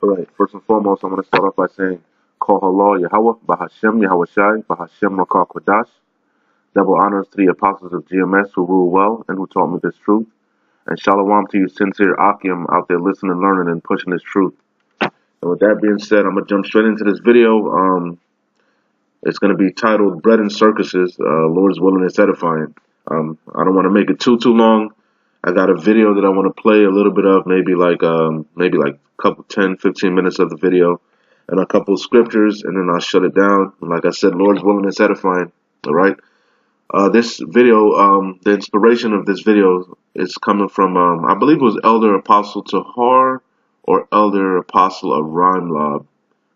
All right. First and foremost, I'm going to start off by saying, Call Allah Yahweh, Bahashem Yahweh Shai, Bahashem Rakah Kodash. Double honors to the apostles of GMS who rule well and who taught me this truth. And shalom to you sincere Akim out there listening, learning, and pushing this truth. And with that being said, I'm going to jump straight into this video. It's going to be titled Bread and Circuses, Lord's Willing is Edifying. I don't want to make it too long. I got a video that I want to play a little bit of, maybe like a couple 10-15 minutes of the video and a couple of scriptures, and then I'll shut it down. And like I said, Lord's willing is edifying. All right. This video, the inspiration of this video is coming from, I believe it was Elder Apostle Tahar or Elder Apostle of Rhyme.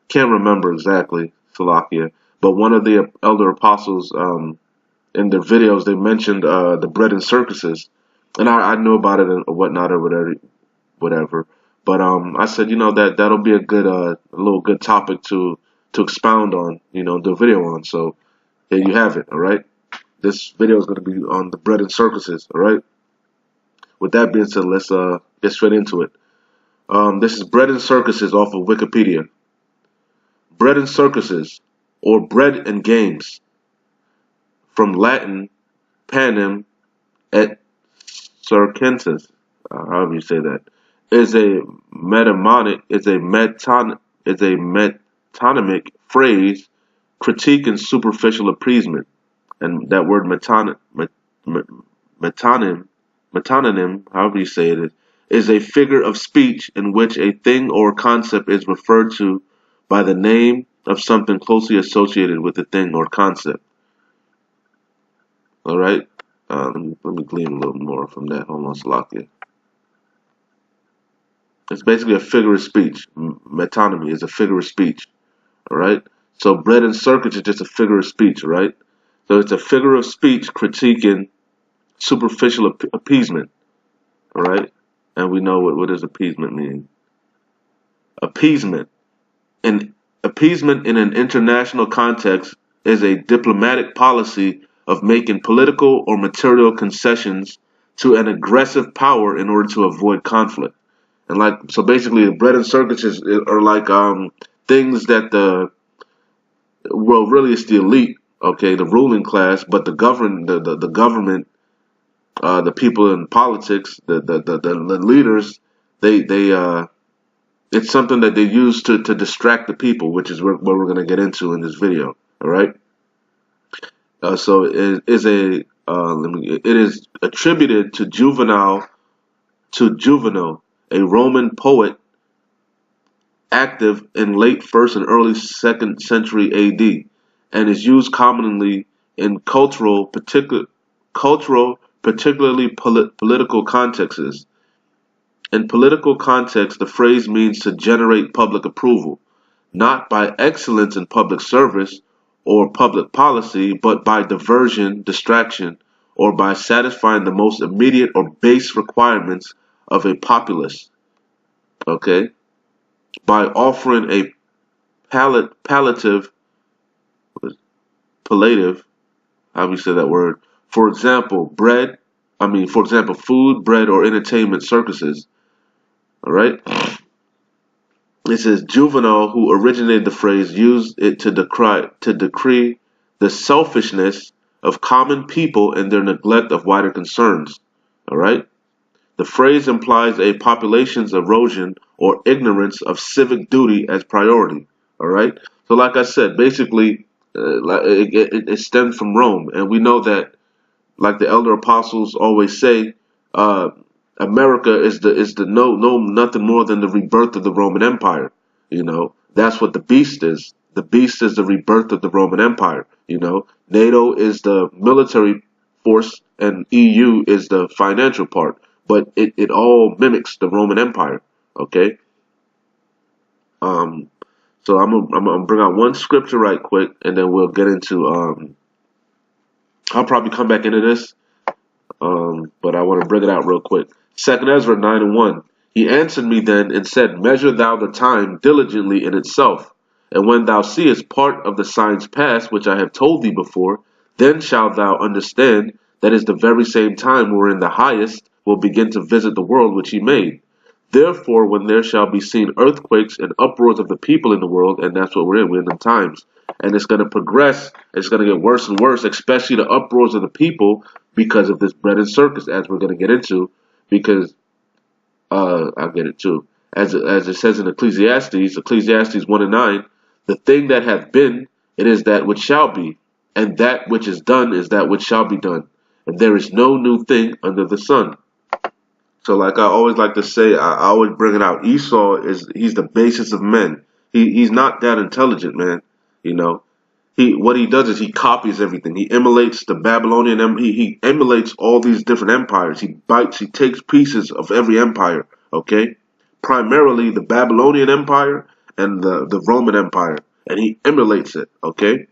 Can't remember exactly, Salakia. But one of the elder apostles, in their videos, they mentioned the bread and circuses. And I knew about it and whatnot or whatever. But I said, that'll be a little good topic to expound on, do a video on. So here you have it, all right? This video is going to be on the bread and circuses, all right? With that being said, let's get straight into it. This is bread and circuses off of Wikipedia. Bread and circuses, or bread and games, from Latin, panem et circenses, however you say that, is a metonymic phrase critiquing superficial appeasement. And that word metonym, however you say it, is a figure of speech in which a thing or concept is referred to by the name of something closely associated with the thing or concept. All right. Let me glean a little more from that. Hold on, Salakia. It's basically a figure of speech. Metonymy is a figure of speech. All right. So bread and circuit is just a figure of speech. All right. So it's a figure of speech critiquing superficial appeasement. All right. And we know what does appeasement mean. Appeasement in an international context is a diplomatic policy of making political or material concessions to an aggressive power in order to avoid conflict. And so basically the bread and circuses are like things that really it's the elite, okay, the ruling class, but the government, the people in politics, the leaders, it's something that they use to distract the people, which is what we're going to get into in this video. All right. So it is attributed to Juvenal, a Roman poet active in late 1st and early 2nd century AD, and is used commonly in cultural, particularly political contexts. In political context, the phrase means to generate public approval, not by excellence in public service or public policy, but by diversion, distraction, or by satisfying the most immediate or base requirements of a populace. Okay? By offering a palliative, how do you say that word? For example, food, bread, or entertainment circuses. All right? It says Juvenal, who originated the phrase, used it to decree the selfishness of common people and their neglect of wider concerns. All right? The phrase implies a population's erosion or ignorance of civic duty as priority. All right? So like I said, basically, it stemmed from Rome. And we know that, like the elder apostles always say, America is nothing more than the rebirth of the Roman Empire. That's what the beast is. The beast is the rebirth of the Roman Empire. NATO is the military force and EU is the financial part. But it all mimics the Roman Empire. Okay. So I'm gonna bring out one scripture right quick, and then we'll get into I'll probably come back into this. But I want to bring it out real quick. 2nd Ezra 9:1. He answered me then and said, Measure thou the time diligently in itself, and when thou seest part of the signs past, which I have told thee before, then shalt thou understand that is the very same time wherein the highest will begin to visit the world which he made. Therefore, when there shall be seen earthquakes and uproars of the people in the world, and that's what we're in the times, and it's going to progress, it's going to get worse and worse, especially the uproars of the people because of this bread and circus, as we're going to get into, because I'll get it too. As it says in Ecclesiastes 1 and 9, the thing that hath been, it is that which shall be, and that which is done is that which shall be done, and there is no new thing under the sun. So like I always like to say, I always bring it out. He's the basis of men. He's not that intelligent, man. You know, what he does is he copies everything. He emulates the Babylonian. He emulates all these different empires. He takes pieces of every empire. Okay, primarily the Babylonian Empire and the Roman Empire, and he emulates it. Okay,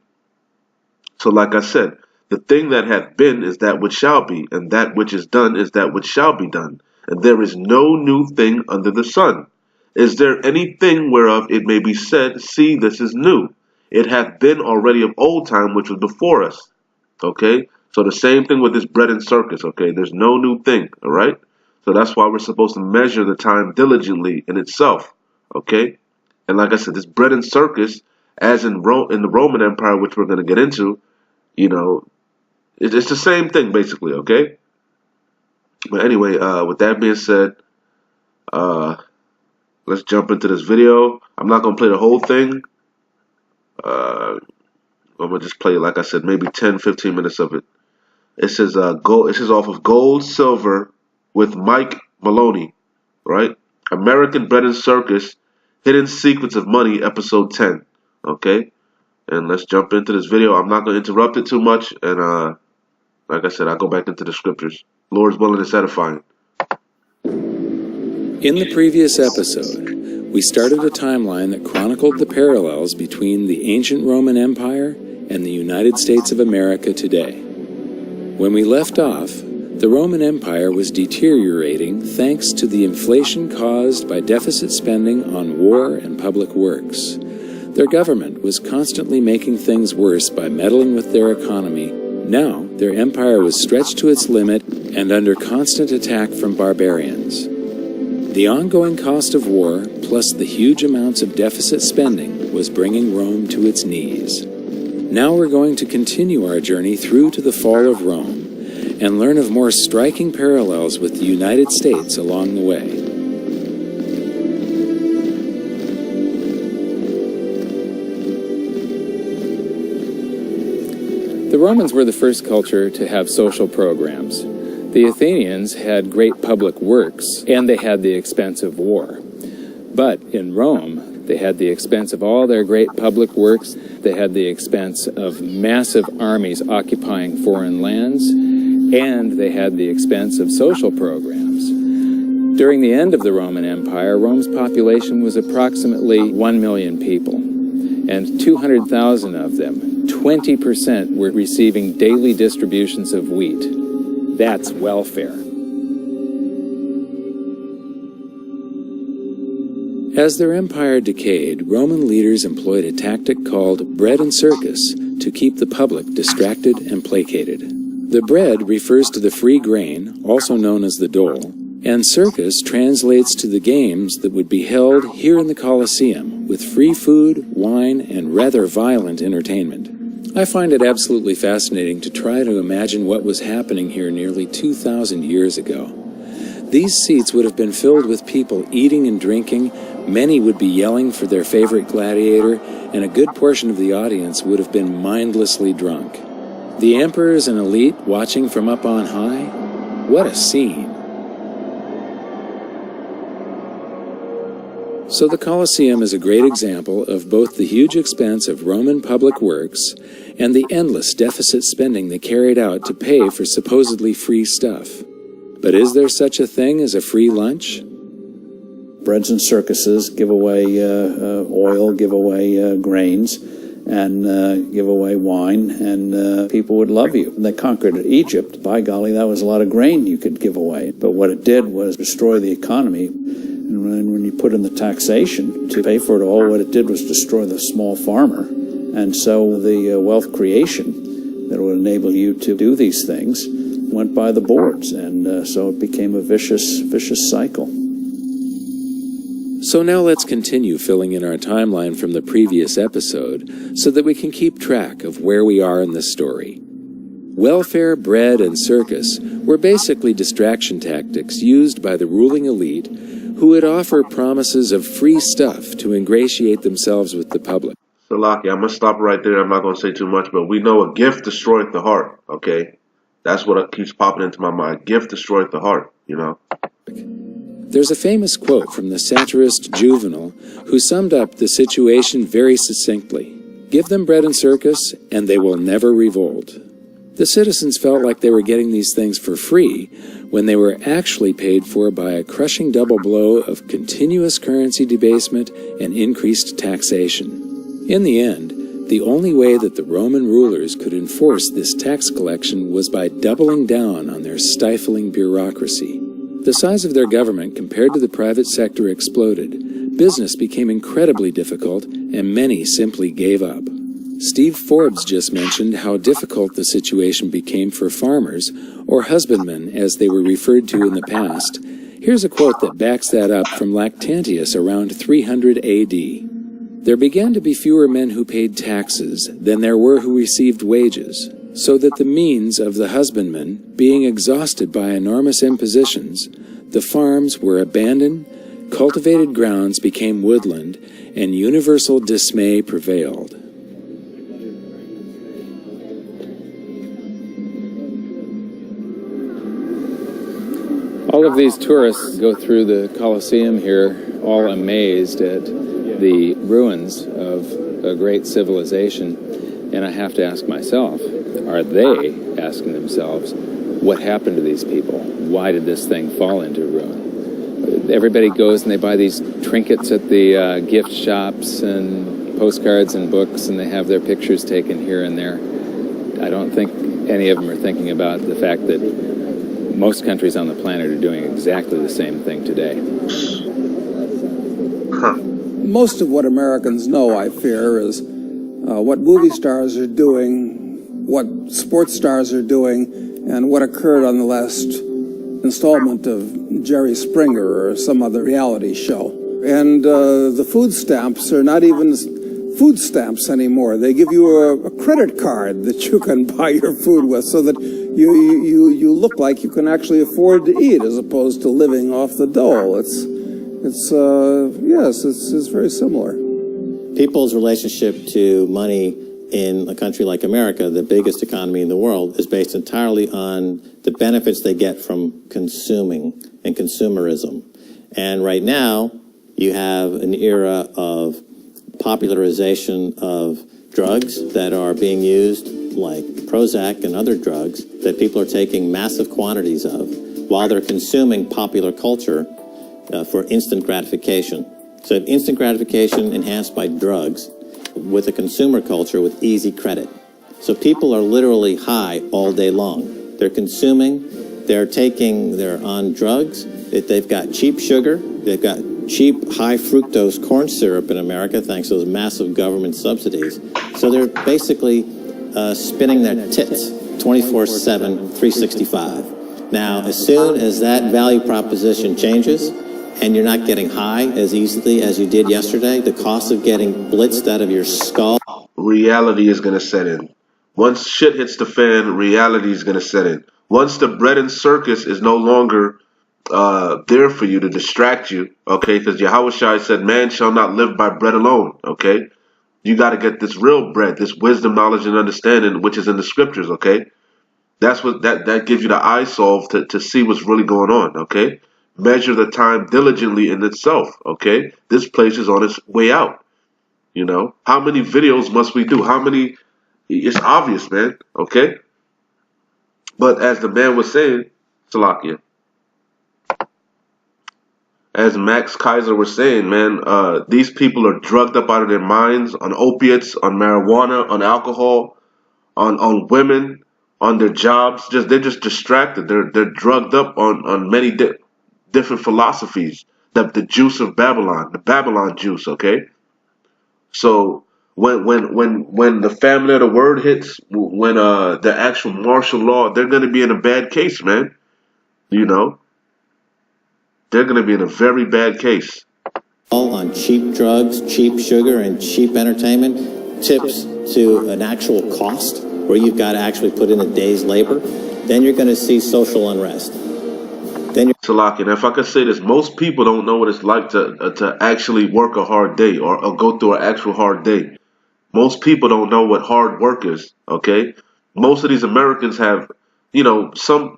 so like I said, the thing that hath been is that which shall be, and that which is done is that which shall be done. And there is no new thing under the sun. Is there anything whereof it may be said, see, this is new? It hath been already of old time, which was before us. Okay? So the same thing with this bread and circus, okay? There's no new thing, all right? So that's why we're supposed to measure the time diligently in itself, okay? And like I said, this bread and circus, as in the Roman Empire, which we're going to get into, you know, it's the same thing, basically, okay? But anyway, with that being said, let's jump into this video. I'm not going to play the whole thing. I'm going to just play, like I said, maybe 10, 15 minutes of it. It says, it says off of Gold, Silver with Mike Maloney, right? American Bread and Circus, Hidden Secrets of Money, Episode 10, okay? And let's jump into this video. I'm not going to interrupt it too much, and like I said, I'll go back into the scriptures. Lord's willing, it's edifying. In the previous episode, we started a timeline that chronicled the parallels between the ancient Roman Empire and the United States of America today. When we left off, the Roman Empire was deteriorating thanks to the inflation caused by deficit spending on war and public works. Their government was constantly making things worse by meddling with their economy. Now, their empire was stretched to its limit and under constant attack from barbarians. The ongoing cost of war, plus the huge amounts of deficit spending, was bringing Rome to its knees. Now we're going to continue our journey through to the fall of Rome and learn of more striking parallels with the United States along the way. The Romans were the first culture to have social programs. The Athenians had great public works, and they had the expense of war. But in Rome, they had the expense of all their great public works, they had the expense of massive armies occupying foreign lands, and they had the expense of social programs. During the end of the Roman Empire, Rome's population was approximately 1 million people, and 200,000 of them, 20%, were receiving daily distributions of wheat. That's welfare. As their empire decayed, Roman leaders employed a tactic called bread and circus to keep the public distracted and placated. The bread refers to the free grain, also known as the dole, and circus translates to the games that would be held here in the Colosseum with free food, wine, and rather violent entertainment. I find it absolutely fascinating to try to imagine what was happening here nearly 2,000 years ago. These seats would have been filled with people eating and drinking, many would be yelling for their favorite gladiator, and a good portion of the audience would have been mindlessly drunk. The emperors and elite watching from up on high? What a scene! So the Colosseum is a great example of both the huge expense of Roman public works and the endless deficit spending they carried out to pay for supposedly free stuff. But is there such a thing as a free lunch? Breads and circuses give away oil, give away grains, and give away wine, and people would love you. They conquered Egypt. By golly, that was a lot of grain you could give away. But what it did was destroy the economy. And when you put in the taxation to pay for it all, what it did was destroy the small farmer. And so the wealth creation that would enable you to do these things went by the boards. And so it became a vicious cycle. So now let's continue filling in our timeline from the previous episode so that we can keep track of where we are in the story. Welfare, bread, and circus were basically distraction tactics used by the ruling elite who would offer promises of free stuff to ingratiate themselves with the public. So, Lockie, I'm going to stop right there. I'm not going to say too much, but we know a gift destroyed the heart, okay? That's what keeps popping into my mind. Gift destroyed the heart, you know? There's a famous quote from the satirist Juvenal who summed up the situation very succinctly. Give them bread and circus, and they will never revolt. The citizens felt like they were getting these things for free when they were actually paid for by a crushing double blow of continuous currency debasement and increased taxation. In the end, the only way that the Roman rulers could enforce this tax collection was by doubling down on their stifling bureaucracy. The size of their government compared to the private sector exploded. Business became incredibly difficult, and many simply gave up. Steve Forbes just mentioned how difficult the situation became for farmers, or husbandmen as they were referred to in the past. Here's a quote that backs that up from Lactantius around 300 AD. There began to be fewer men who paid taxes than there were who received wages, so that the means of the husbandman, being exhausted by enormous impositions, the farms were abandoned, cultivated grounds became woodland, and universal dismay prevailed. All of these tourists go through the Colosseum here, all amazed at the ruins of a great civilization. And I have to ask myself, are they asking themselves, what happened to these people? Why did this thing fall into ruin? Everybody goes and they buy these trinkets at the gift shops and postcards and books, and they have their pictures taken here and there. I don't think any of them are thinking about the fact that most countries on the planet are doing exactly the same thing today. Most of what Americans know, I fear, is what movie stars are doing, what sports stars are doing, and what occurred on the last installment of Jerry Springer or some other reality show. And the food stamps are not even food stamps anymore. They give you a credit card that you can buy your food with, so that you look like you can actually afford to eat, as opposed to living off the dole. It's very similar. People's relationship to money in a country like America, the biggest economy in the world, is based entirely on the benefits they get from consuming and consumerism. And right now, you have an era of popularization of drugs that are being used, like Prozac and other drugs, that people are taking massive quantities of while they're consuming popular culture for instant gratification. So instant gratification enhanced by drugs with a consumer culture with easy credit. So people are literally high all day long. They're consuming, they're on drugs, they've got cheap sugar, they've got cheap high fructose corn syrup in America thanks to those massive government subsidies. So they're basically spinning their tits 24/7, 365. Now, as soon as that value proposition changes, and you're not getting high as easily as you did yesterday, the cost of getting blitzed out of your skull. Reality is going to set in. Once shit hits the fan, reality is going to set in. Once the bread and circus is no longer there for you to distract you, okay, because Yahushua said, man shall not live by bread alone, okay? You got to get this real bread, this wisdom, knowledge, and understanding, which is in the scriptures, okay? That's what that gives you the eye solve to see what's really going on, okay? Measure the time diligently in itself, okay? This place is on its way out, you know? How many videos must we do? How many? It's obvious, man, okay? But as the man was saying, Salakia, as Max Kaiser was saying, man, these people are drugged up out of their minds on opiates, on marijuana, on alcohol, on women, on their jobs. They're just distracted. They're drugged up on many different philosophies. The juice of Babylon, the Babylon juice. Okay, so when the family of the word hits, when the actual martial law, they're going to be in a bad case, man. You know. They're going to be in a very bad case. all on cheap drugs, cheap sugar, and cheap entertainment, tips to an actual cost where you've got to actually put in a day's labor, then you're going to see social unrest. Salaki, and if I could say this, most people don't know what it's like to actually work a hard day or go through an actual hard day. Most people don't know what hard work is, okay? Most of these Americans have, some,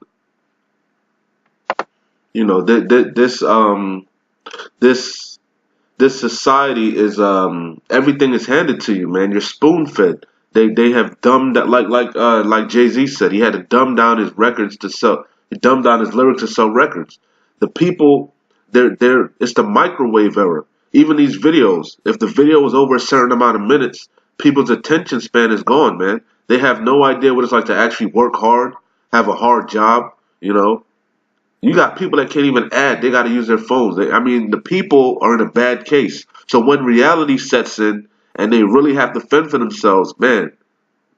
this society is everything is handed to you, man. You're spoon fed. They have dumbed that like Jay-Z said, he had to dumb down his records to sell. He dumbed down his lyrics to sell records. The people, it's the microwave era. Even these videos, if the video is over a certain amount of minutes, people's attention span is gone, man. They have no idea what it's like to actually work hard, have a hard job, You got people that can't even add. They got to use their phones. The people are in a bad case. So when reality sets in and they really have to fend for themselves, man,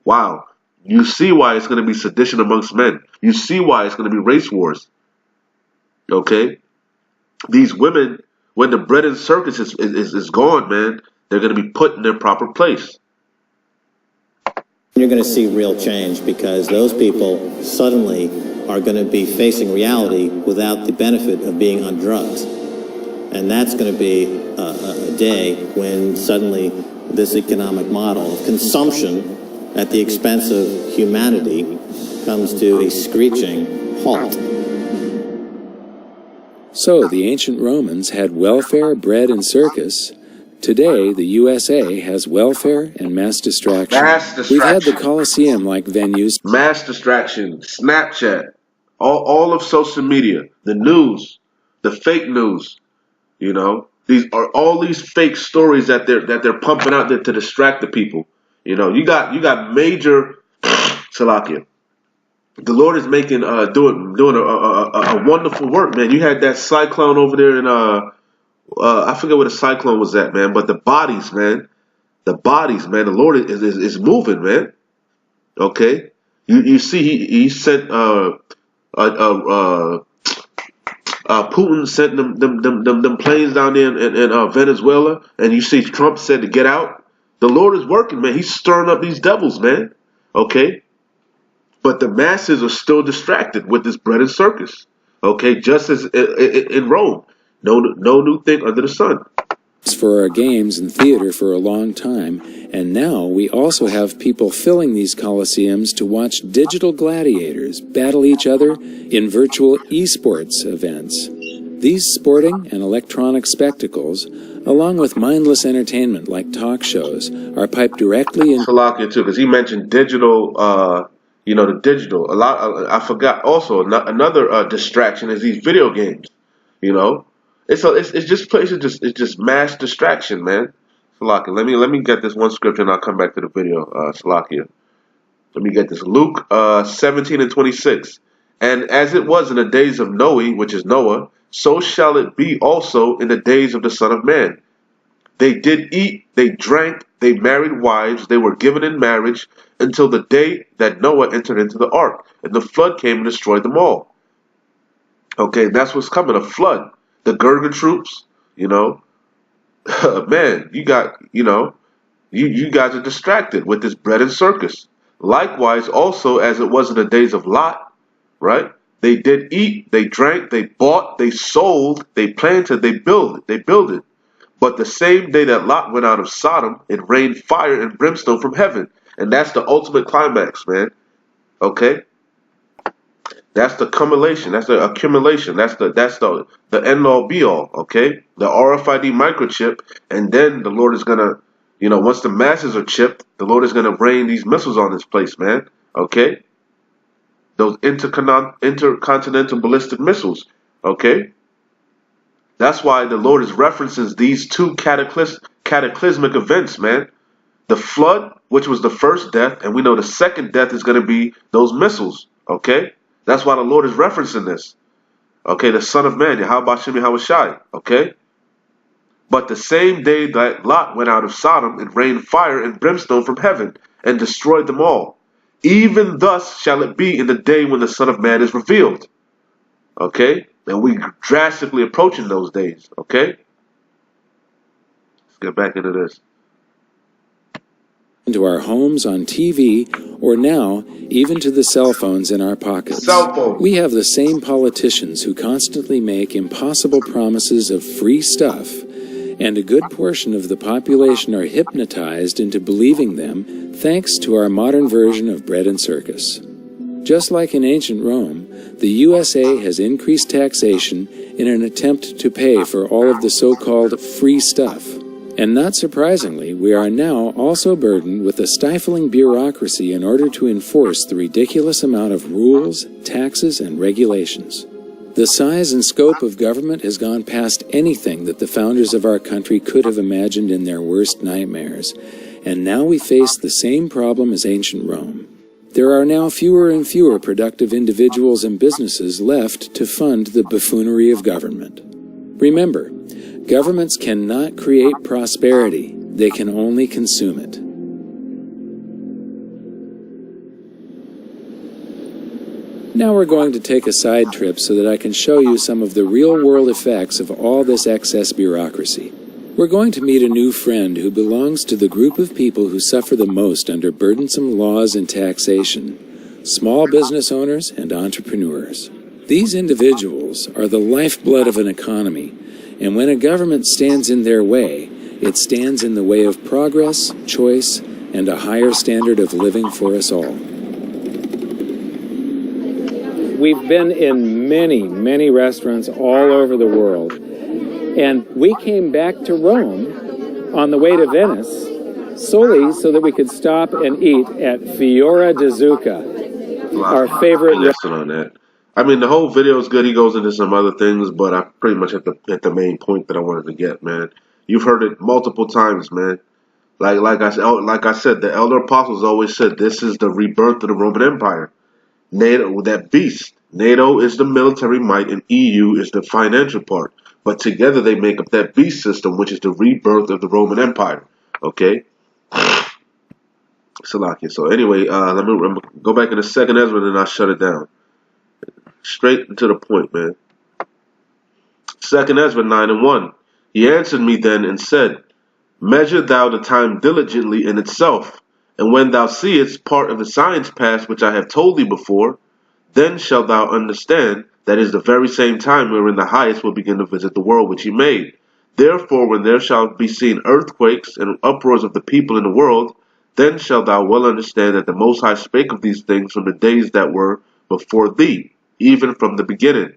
wow. You see why it's going to be sedition amongst men. You see why it's going to be race wars. Okay? These women, when the bread and circus is gone, man, they're going to be put in their proper place. You're going to see real change because those people suddenly are going to be facing reality without the benefit of being on drugs. And that's going to be a day when suddenly this economic model of consumption at the expense of humanity comes to a screeching halt. So the ancient Romans had welfare, bread, and circus. Today, the USA has welfare and mass distraction. We've had the Colosseum like venues. Mass distraction, Snapchat, all of social media, the news, the fake news, These are all these fake stories that they're pumping out there to distract the people. You got major Salakia. The Lord is making doing a wonderful work, man. You had that cyclone over there in I forget where the cyclone was at, man. But the bodies, man, the Lord is moving, man. Okay, you see he sent Putin sent them planes down there in Venezuela, and you see Trump said to get out. The Lord is working, man. He's stirring up these devils, man. Okay? But the masses are still distracted with this bread and circus. Okay? Just as in Rome. No new thing under the sun. For our games and theater for a long time, and now we also have people filling these coliseums to watch digital gladiators battle each other in virtual esports events. These sporting and electronic spectacles, along with mindless entertainment like talk shows, are piped directly in. Salakia too, because he mentioned digital. The digital. I forgot. Also, another distraction is these video games. It's just mass distraction, man. Salakia. Let me get this one scripture and I'll come back to the video. Salakia. Let me get this. Luke 17:26. And as it was in the days of Noe, which is Noah, so shall it be also in the days of the Son of Man. They did eat, they drank, they married wives, they were given in marriage until the day that Noah entered into the ark, and the flood came and destroyed them all. Okay, that's what's coming, a flood. The Gurga troops, man, you got, you guys are distracted with this bread and circus. Likewise, also as it was in the days of Lot, right? They did eat, they drank, they bought, they sold, they planted, they builded. But the same day that Lot went out of Sodom, it rained fire and brimstone from heaven. And that's the ultimate climax, man. Okay? That's the accumulation. That's the accumulation. That's the end all be all. Okay? The RFID microchip, and then the Lord is gonna, once the masses are chipped, the Lord is gonna rain these missiles on this place, man. Okay? Those intercontinental ballistic missiles. Okay? That's why the Lord is references these two cataclysmic events, man. The flood, which was the first death, and we know the second death is going to be those missiles. Okay? That's why the Lord is referencing this. Okay, the Son of Man, Yahweh Shem Yahweh Shai. Okay? But the same day that Lot went out of Sodom, it rained fire and brimstone from heaven and destroyed them all. Even thus shall it be in the day when the Son of Man is revealed. Okay? And we drastically approaching those days. Okay? get back into this. Into our homes, on TV, or now, even to the cell phones in our pockets. Cell phone. We have the same politicians who constantly make impossible promises of free stuff, and a good portion of the population are hypnotized into believing them thanks to our modern version of bread and circus. Just like in ancient Rome, the USA has increased taxation in an attempt to pay for all of the so-called free stuff. And not surprisingly, we are now also burdened with a stifling bureaucracy in order to enforce the ridiculous amount of rules, taxes, and regulations. The size and scope of government has gone past anything that the founders of our country could have imagined in their worst nightmares, and now we face the same problem as ancient Rome. There are now fewer and fewer productive individuals and businesses left to fund the buffoonery of government. Remember, governments cannot create prosperity, they can only consume it. Now we're going to take a side trip so that I can show you some of the real-world effects of all this excess bureaucracy. We're going to meet a new friend who belongs to the group of people who suffer the most under burdensome laws and taxation: small business owners and entrepreneurs. These individuals are the lifeblood of an economy, and when a government stands in their way, it stands in the way of progress, choice, and a higher standard of living for us all. We've been in many, many restaurants all over the world, and we came back to Rome on the way to Venice solely so that we could stop and eat at Fiora di Zucca, our favorite restaurant. On that. I mean, the whole video is good. He goes into some other things, but I pretty much hit the main point that I wanted to get, man. You've heard it multiple times, man. Like I said, the elder apostles always said this is the rebirth of the Roman Empire. NATO, that beast. NATO is the military might, and EU is the financial part. But together they make up that beast system, which is the rebirth of the Roman Empire. Okay? Salakia. So anyway, let me go back in the 2nd Ezra, and then I'll shut it down. Straight to the point, man. 2nd Ezra 9:1. He answered me then and said, Measure thou the time diligently in itself, and when thou seest part of the signs past which I have told thee before, then shalt thou understand that is the very same time wherein the highest will begin to visit the world which he made. Therefore, when there shall be seen earthquakes and uproars of the people in the world, then shalt thou well understand that the Most High spake of these things from the days that were before thee, even from the beginning.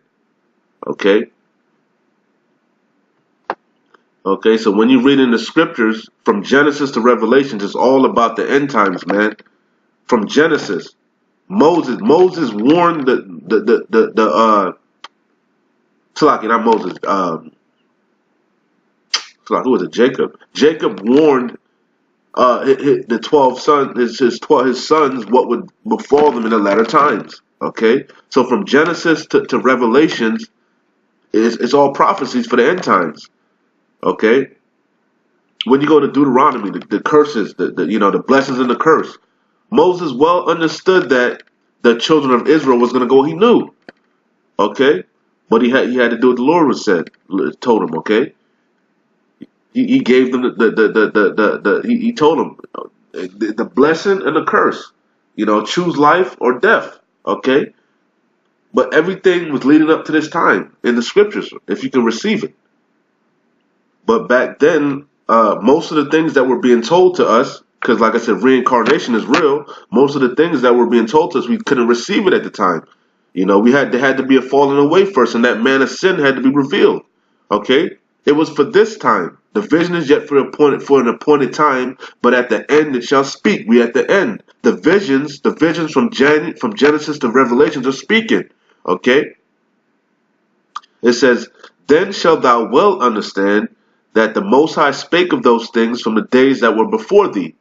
Okay? Okay, so when you read in the scriptures, from Genesis to Revelations, it's all about the end times, man. From Genesis, Moses warned not Moses, who was it? Jacob. Jacob warned the 12 sons, his sons, what would befall them in the latter times. Okay, so from Genesis to Revelations, it's all prophecies for the end times. Okay, when you go to Deuteronomy, the curses, the blessings and the curse, Moses well understood that the children of Israel was going to go. He knew. Okay, but he had to do what the Lord told him. Okay, he gave them he told them the blessing and the curse. Choose life or death. Okay, but everything was leading up to this time in the scriptures, if you can receive it. But back then, most of the things that were being told to us, because like I said, reincarnation is real. Most of the things that were being told to us, we couldn't receive it at the time. There had to be a falling away first, and that man of sin had to be revealed. Okay, it was for this time. The vision is yet for an appointed time, but at the end it shall speak. We at the end. The visions from Genesis to Revelations are speaking. Okay, it says, "Then shalt thou well understand that the Most High spake of those things from the days that were before thee,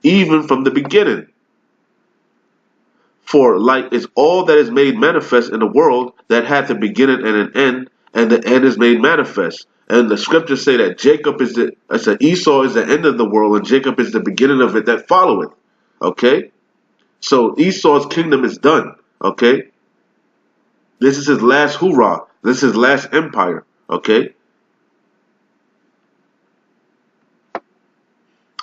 even from the beginning. For light is all that is made manifest in the world that hath a beginning and an end, and the end is made manifest." And the scriptures say that Esau is the end of the world, and Jacob is the beginning of it that followeth. Okay? So Esau's kingdom is done. Okay? This is his last hoorah. This is his last empire. Okay?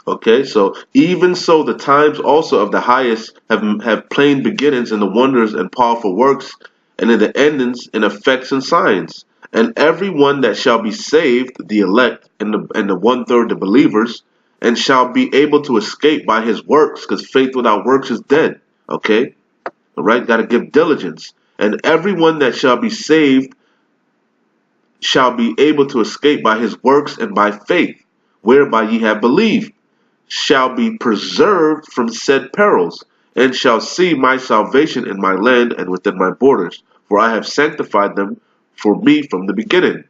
Okay, so even so, the times also of the highest have plain beginnings in the wonders and powerful works, and in the endings in effects and signs. And every one that shall be saved, the elect, and the 1/3 the believers, and shall be able to escape by his works, because faith without works is dead. Okay, all right, got to give diligence. And every one that shall be saved shall be able to escape by his works and by faith, whereby ye have believed, shall be preserved from said perils, and shall see my salvation in my land and within my borders, for I have sanctified them for me from the beginning.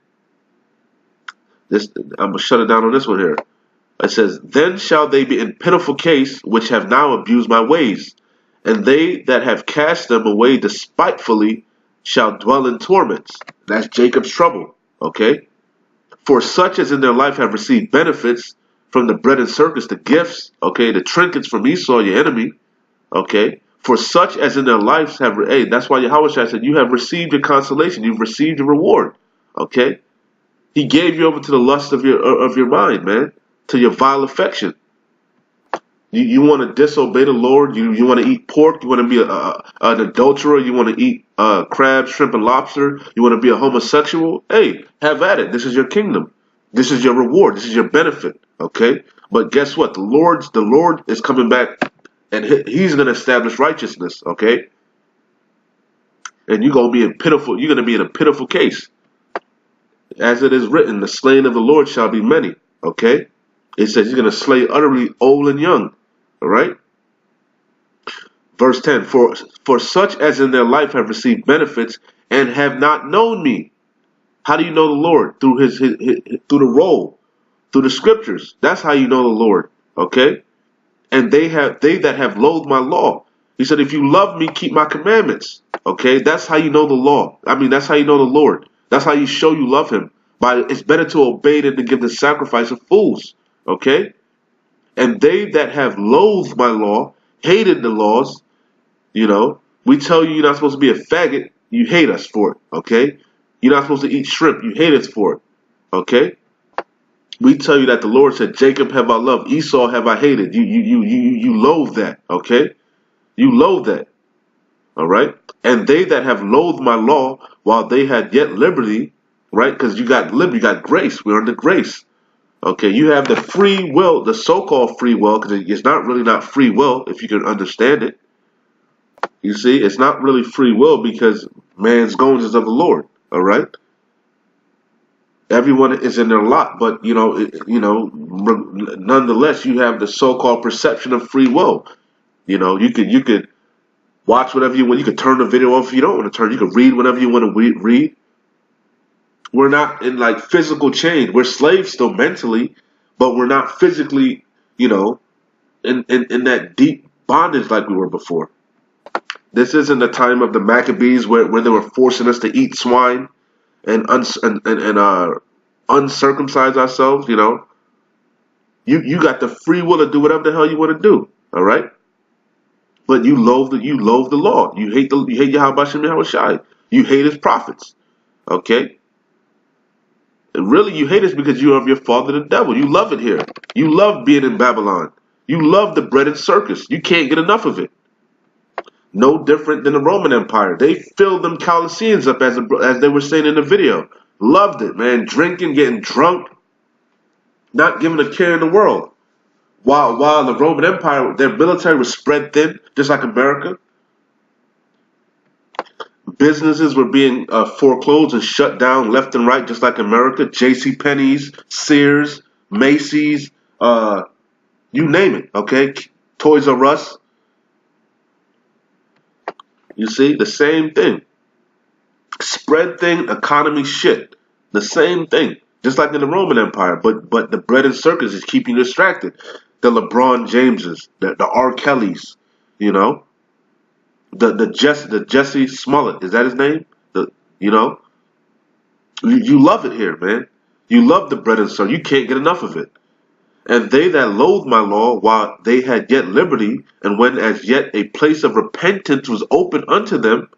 I'm gonna shut it down on this one here. It says, then shall they be in pitiful case which have now abused my ways, and they that have cast them away despitefully shall dwell in torments. That's Jacob's trouble. Okay? For such as in their life have received benefits from the bread and circus, the gifts, okay, the trinkets from Esau, your enemy, okay. For such as in their lives have, hey, that's why Yahweh said, you have received your consolation, you've received your reward, okay. He gave you over to the lust of your mind, man, to your vile affection. You want to disobey the Lord. You want to eat pork. You want to be an adulterer. You want to eat crab, shrimp, and lobster. You want to be a homosexual. Hey, have at it. This is your kingdom. This is your reward. This is your benefit. Okay. But guess what? The Lord is coming back, and He's going to establish righteousness. Okay. And you're going to be in pitiful. You're going to be in a pitiful case, as it is written, the slain of the Lord shall be many. Okay. It says He's going to slay utterly old and young. All right. Verse 10, for such as in their life have received benefits and have not known me. How do you know the Lord? Through his through the roll, through the scriptures. That's how you know the Lord. Okay? And they that have loathed my law. He said, if you love me, keep my commandments. Okay? That's how you know the law. I mean, that's how you know the Lord. That's how you show you love him. It's better to obey than to give the sacrifice of fools. Okay? And they that have loathed my law, hated the laws, we tell you you're not supposed to be a faggot, you hate us for it, okay? You're not supposed to eat shrimp, you hate us for it, okay? We tell you that the Lord said, Jacob have I loved, Esau have I hated. You loathe that, okay? You loathe that, all right? And they that have loathed my law, while they had yet liberty, right? Because you got liberty, you got grace, we're under grace. Okay, you have the free will, the so-called free will, because it's not free will, if you can understand it. You see, it's not really free will because man's goings is of the Lord. All right. Everyone is in their lot, but nonetheless, you have the so-called perception of free will. You could watch whatever you want. You could turn the video off if you don't want to turn. You could read whatever you want to read. We're not in like physical chain. We're slaves still mentally, but we're not physically, in that deep bondage like we were before. This isn't the time of the Maccabees where they were forcing us to eat swine and uncircumcise ourselves. You got the free will to do whatever the hell you want to do. All right, but you loathe the law. You hate Yahweh Shem Yahweh Shai. You hate His prophets. Okay. And really, you hate us because you are of your father, the devil. You love it here. You love being in Babylon. You love the bread and circus. You can't get enough of it. No different than the Roman Empire. They filled them Colosseums up, as they were saying in the video. Loved it, man. Drinking, getting drunk, not giving a care in the world. While the Roman Empire, their military was spread thin, just like America. Businesses were being foreclosed and shut down left and right, just like America. J.C. Penney's, Sears, Macy's, you name it, okay? Toys R Us. You see, the same thing. Spread thing, economy shit. The same thing. Just like in the Roman Empire. But the bread and circus is keeping you distracted. The LeBron Jameses, the R. Kellys, the Jesse Smollett, is that his name? You love it here, man. You love the bread and circus. You can't get enough of it. And they that loathed my law, while they had yet liberty, and when as yet a place of repentance was open unto them.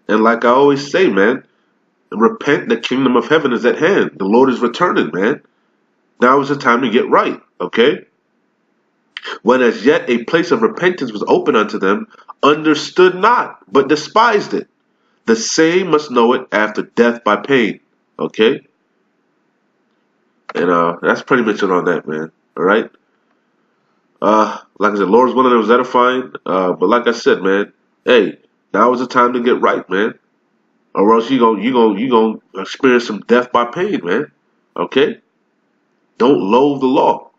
And like I always say, man, repent, the kingdom of heaven is at hand. The Lord is returning, man. Now is the time to get right, okay? When as yet a place of repentance was open unto them, understood not, but despised it. The same must know it after death by pain, okay? And that's pretty much it on that, man. All right. Like I said, Lord's willing, it was edifying. But like I said, man, hey, now is the time to get right, man. Or else you gonna experience some death by pain, man. Okay. Don't loathe the law.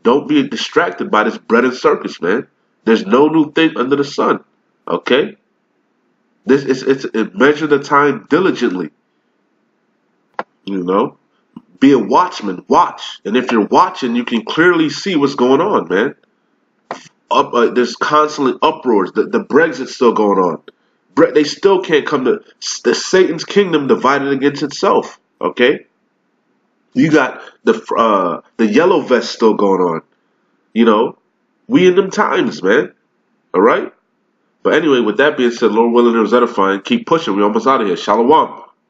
Don't be distracted by this bread and circus, man. There's no new thing under the sun. Okay. This is measure the time diligently. You know. Be a watchman. Watch, and if you're watching, you can clearly see what's going on, man. There's constantly uproars. The Brexit's still going on. They still can't come to the Satan's kingdom divided against itself. Okay, you got the yellow vest still going on. You know, we in them times, man. All right. But anyway, with that being said, Lord willing, it was edifying. Keep pushing. We almost out of here. Shalom.